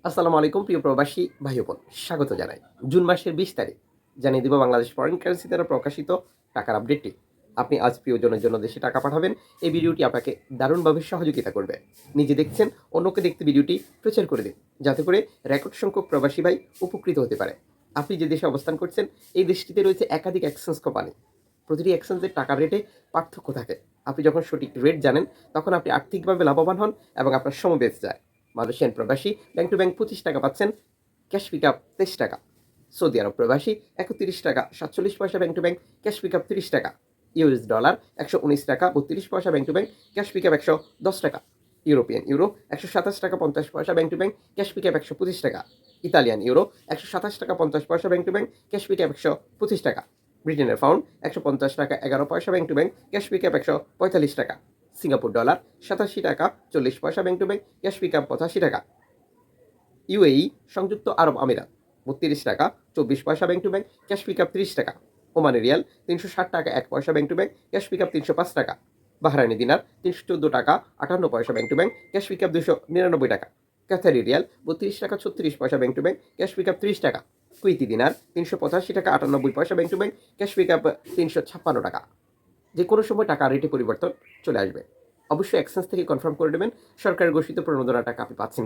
আসসালামু আলাইকুম প্রিয় প্রবাসী ভাই বোন, স্বাগত জানাই। জুন মাসের ২০ তারিখ জানিয়ে দিব বাংলাদেশ ফরেন কারেন্সি দ্বারা প্রকাশিত টাকার আপডেটটি। আপনি আজ প্রিয়জনের জন্য দেশে টাকা পাঠাবেন, এই ভিডিওটি আপনাকে দারুণভাবে সহযোগিতা করবে। নিজে দেখছেন, অন্যকে দেখতে ভিডিওটি প্রচার করে দিন, যাতে করে রেকর্ড সংখ্যক প্রবাসী ভাই উপকৃত হতে পারে। আপনি যে দেশে অবস্থান করছেন, এই দেশটিতে রয়েছে একাধিক এক্সচেঞ্জ কোম্পানি। প্রতিটি এক্সচেঞ্জের টাকার রেটে পার্থক্য থাকে। আপনি যখন সঠিক রেট জানেন, তখন আপনি আর্থিকভাবে লাভবান হন এবং আপনার সময় বেঁচে যায়। মালয়েশিয়ান প্রবাসী ব্যাংক টু ব্যাংক 25 টাকা পাচ্ছেন, ক্যাশ পিক আপ 23 টাকা। সৌদি আরব প্রবাসী 31 টাকা 47 পয়সা bank to bank, cash pick up 30 টাকা। ইউএস ডলার 119 টাকা 32 পয়সা bank to bank, cash pick up 110 টাকা। ইউরোপিয়ান ইউরো 127 টাকা 50 পয়সা bank to bank, cash pick up 125 টাকা। ইতালিয়ান ইউরো 127 টাকা 50 পয়সা bank to bank, cash pick up 125 টাকা। ব্রিটেনের পাউন্ড 150 টাকা 11 পয়সা bank to bank, cash pick up 145 টাকা। সিঙ্গাপুর ডলার 87 টাকা 40 পয়সা bank to bank, cash pick up 85 টাকা। ইউএই সংযুক্ত আরব আমিরাত 32 টাকা 24 পয়সা bank to bank, cash pick up 30 টাকা। ওমানি রিয়াল 360 টাকা 1 পয়সা bank to bank, cash pick up 305 টাকা। বাহরাইনি দিনার 314 টাকা 58 পয়সা bank to bank, cash pick up 299 টাকা। কাতারি রিয়াল 32 টাকা 36 পয়সা bank to bank, cash pick up 30 টাকা। কুইতি দিনার 385 টাকা 98 পয়সা bank to bank, cash pick up 356 টাকা। যে কোনো সময় টাকা রেটে পরিবর্তন চলে আসবে। অবশ্যই এক্সচেঞ্জ থেকে কনফার্ম করে নেবেন সরকারের ঘোষিত প্রণোদনা টাকা আপনি পাচ্ছেন।